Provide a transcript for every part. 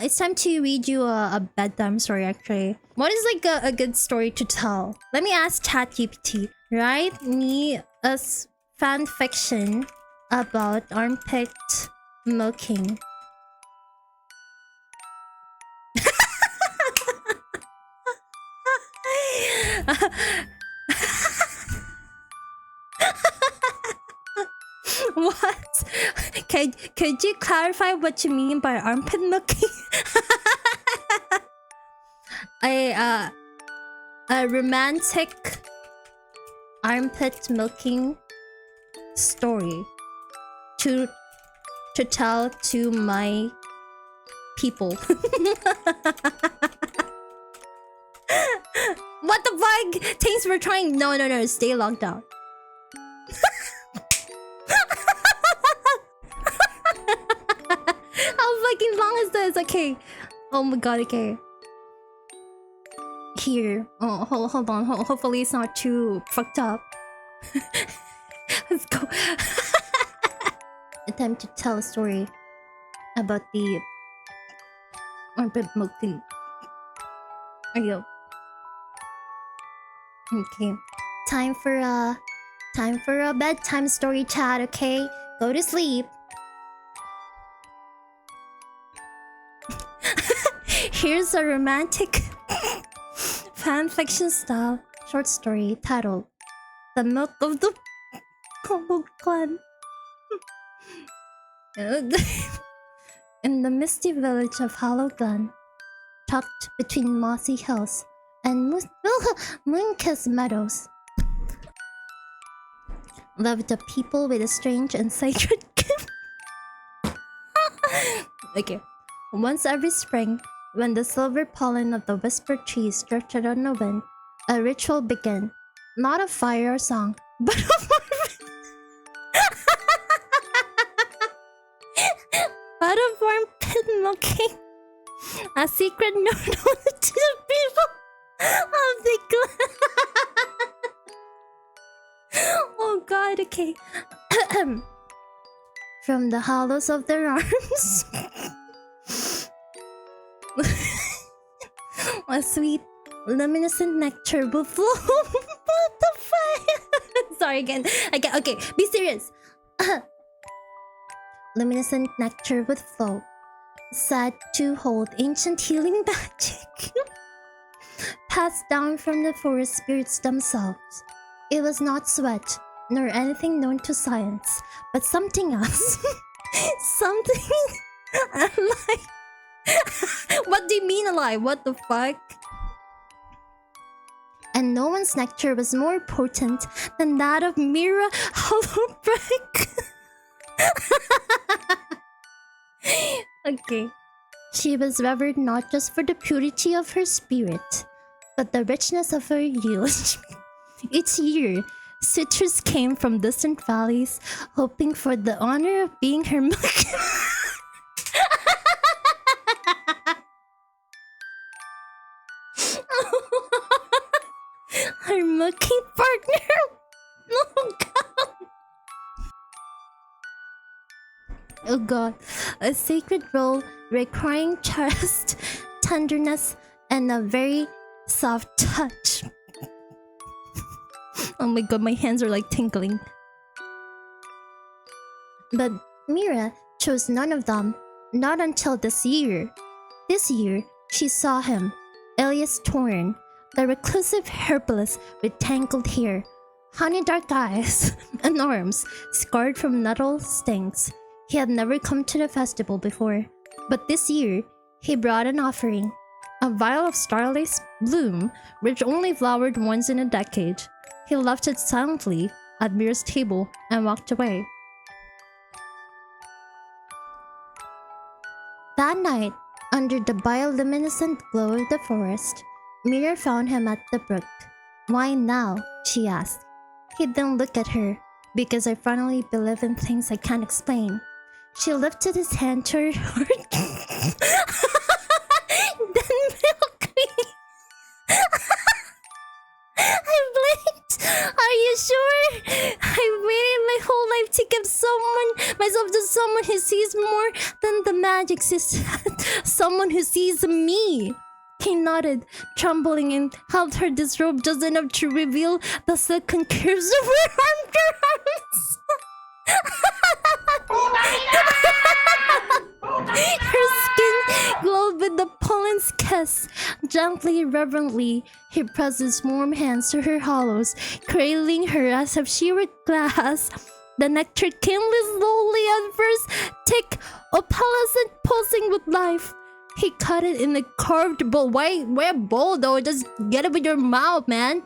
It's time to read you a bedtime story, actually. What is like a good story to tell? Let me ask ChatGPT. Write me a fan fiction about armpit milking. What? Could you clarify what you mean by armpit milking? A romantic armpit milking story to tell to my people. What the fuck? Thanks for trying. No, stay locked out. How fucking long is this? Okay. Oh my god, okay. Here. Oh, hold on. Hopefully it's not too fucked up. Let's go. Attempt to tell a story about the armpit milking. There you go. Okay. Time for a bedtime story, chat, okay? Go to sleep. Here's a romantic fanfiction style short story titled The Milk of the Hollow Glen. In the misty village of Hollow Glen, tucked between mossy hills and moon-kissed meadows, lived a people with a strange and sacred gift. Okay. Once every spring, when the silver pollen of the whispered trees drifted on the wind, a ritual began. Not of fire or song, but of armpit milking. A secret known to the people of the glen. Oh god, okay. From the hollows of their arms, a sweet, luminescent nectar will flow. What the fuck? Sorry again. Okay, be serious. Luminescent nectar would flow, said to hold ancient healing magic, passed down from the forest spirits themselves. It was not sweat, nor anything known to science, but something else. Something alive. What do you mean alive? What the fuck? And no one's nectar was more potent than that of Mira Hollowbrick. Okay. She was revered not just for the purity of her spirit, but the richness of her yield. Each year, suitors came from distant valleys, hoping for the honor of being her milk. Her milking partner. Oh god. Oh god. A sacred role requiring trust, tenderness, and a very soft touch. Oh my god, my hands are like tingling. But Mira chose none of them, not until this year. This year, she saw him, Elias Torn, the reclusive herbalist with tangled hair, honey dark eyes, and arms scarred from nettle stings. He had never come to the festival before, but this year, he brought an offering, a vial of starlace bloom, which only flowered once in a decade. He left it silently at Mira's table and walked away. That night, under the bioluminescent glow of the forest, Mira found him at the brook. "Why now?" she asked. He didn't look at her, because I finally believe in things I can't explain. She lifted his hand to her heart. Then milked me. I blinked. Are you sure? I waited my whole life to give myself to someone who sees more than the magic system. someone who sees me. He nodded, trembling, and held her disrobe just enough to reveal the silken curves of her arms. Her skin glowed with the pollen's kiss. Gently, reverently, he pressed his warm hands to her hollows, cradling her as if she were glass. The nectar came slowly at first, thick, opalescent, pulsing with life. He cut it in a curved bowl. Why a bowl though? Just get it with your mouth, man.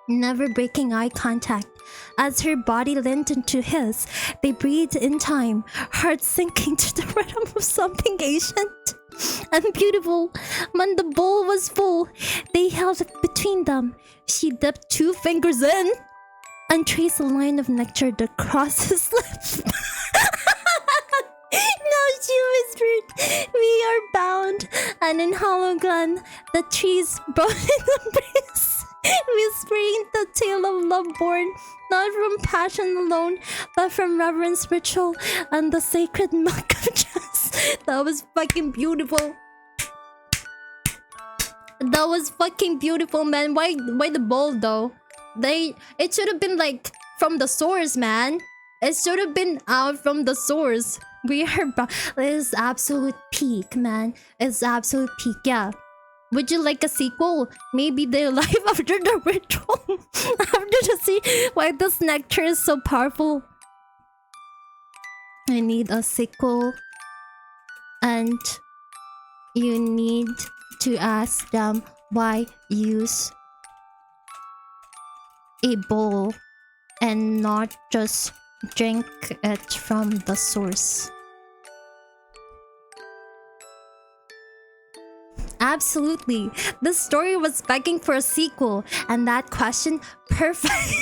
Never breaking eye contact. As her body leaned into his, they breathed in time, hearts sinking to the rhythm of something ancient and beautiful. When the bowl was full, they held it between them. She dipped 2 fingers in and traced a line of nectar across his lips. Now she whispered, "We are bound." And in hollow glen, the trees brought in the breeze, whispering the tale of love born not from passion alone, but from reverence, ritual, and the sacred milk of trust. That was fucking beautiful. That was fucking beautiful, man. Why the bowl though? It should have been like from the source, man. It should have been out from the source. We are this absolute peak, man. It's absolute peak, yeah. Would you like a sequel? Maybe their life after the ritual. After the see why this nectar is so powerful. I need a sequel. And you need to ask them why use a bowl and not just drink it from the source. Absolutely. This story was begging for a sequel, and that question, perfect.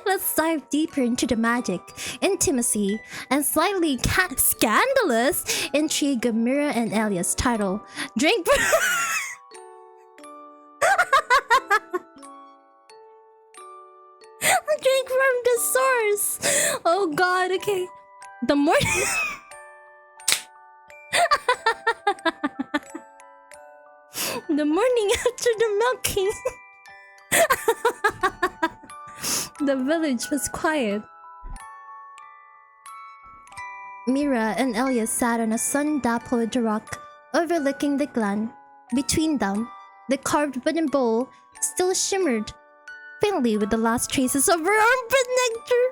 Let's dive deeper into the magic, intimacy, and slightly scandalous intrigue of Mira and Elia's title. Drink drink from the source. Oh god, okay. The morning the morning after the milking. The village was quiet. Mira and Elia sat on a sun-dappled rock overlooking the glen. Between them, the carved wooden bowl still shimmered faintly with the last traces of her armpit nectar.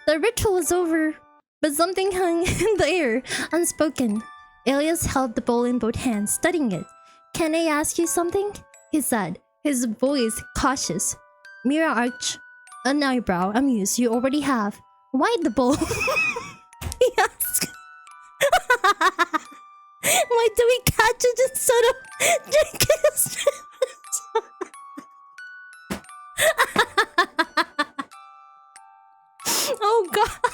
The ritual was over, but something hung in the air, unspoken. Elias held the bowl in both hands, studying it. "Can I ask you something?" he said, his voice cautious. Mira arched an eyebrow, amused. "You already have." "Why the bowl?" he asked. "Why do we catch it instead of drinking it straight?" Oh god.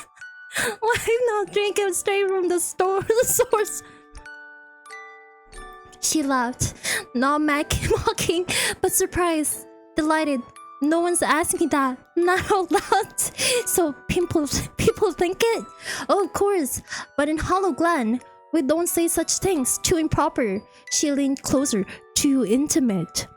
Why not drink it straight from the source? She laughed, not mocking, but surprised, delighted. "No one's asking that, not out loud. So people think it?" "Oh, of course, but in Hollow Glen, we don't say such things. Too improper." She leaned closer. "Too intimate."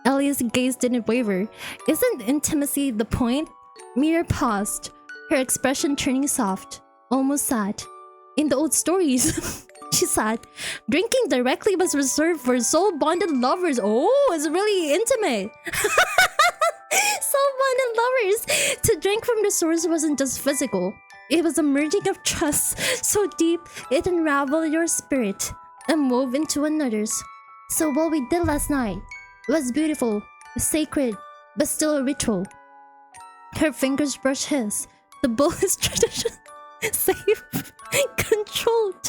Elia's gaze didn't waver. "Isn't intimacy the point?" Mira paused, her expression turning soft, almost sad. "In the old stories," she said, "drinking directly was reserved for soul-bonded lovers." Oh, it's really intimate. Soul-bonded lovers. To drink from the source wasn't just physical. It was a merging of trust so deep it unraveled your spirit and wove into another's. "So what we did last night was beautiful, sacred, but still a ritual." Her fingers brushed his. "The bowl is tradition, safe, controlled."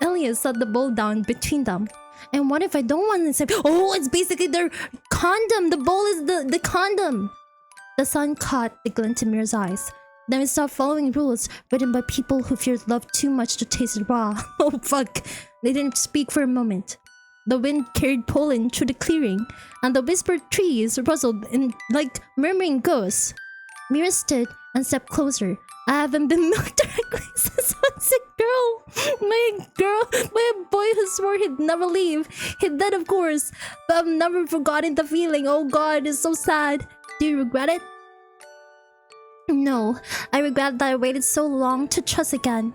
Elias set the bowl down between them. "And what if I don't want to say?" "Oh, it's basically their condom. The bowl is the condom." The sun caught the glint in Mira's eyes. Then we stopped following rules written by people who feared love too much to taste it raw. Oh fuck. They didn't speak for a moment. The wind carried pollen through the clearing, and the whispered trees rustled in like murmuring ghosts. Mira stood and stepped closer. "I haven't been milked directly since I was a girl. my boy who swore he'd never leave. He did, of course, but I've never forgotten the feeling. Oh God, it's so sad. Do you regret it? No, I regret that I waited so long to trust again.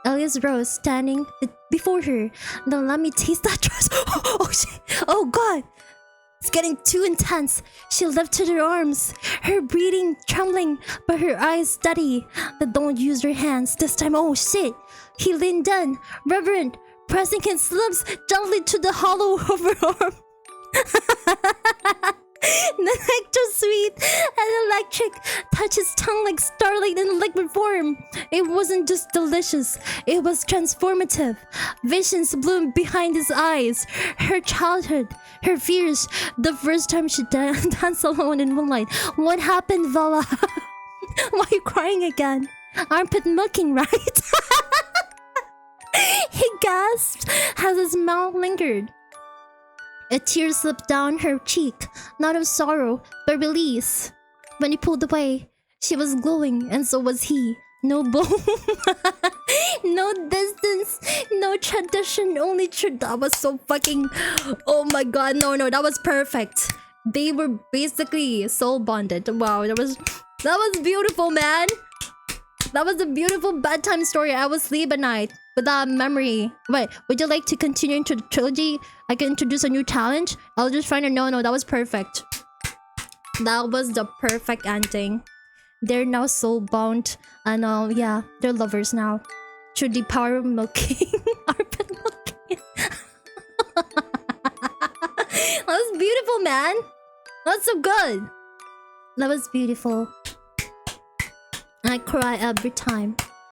Elias rose, standing before her. Then let me taste that trust. Oh shit! Oh God! It's getting too intense. She lifted her arms, her breathing trembling, but her eyes steady. But don't use your hands this time. Oh shit! He leaned in, reverent, pressing his lips gently to the hollow of her arm. The nectar sweet and electric touched his tongue like starlight in liquid form. It wasn't just delicious, it was transformative. Visions bloomed behind his eyes. Her childhood, her fears, the first time she danced alone in moonlight. What happened, Vala? Why are you crying again? Armpit milking, right? He gasped as his mouth lingered. A tear slipped down her cheek, not of sorrow, but release. When he pulled away, she was glowing, and so was he. No bone, no distance, no tradition, only truth. That was so fucking... Oh my God, no, that was perfect. They were basically soul bonded. Wow, that was beautiful, man. That was a beautiful bedtime story. I will sleep at night with that memory. Wait, would you like to continue into the trilogy? I can introduce a new challenge. I'll just find a no, that was perfect. That was the perfect ending. They're now soul bound, and yeah, they're lovers now. Through the power of milking. Armpit milking. That was beautiful, man. That's so good. That was beautiful. I cry every time.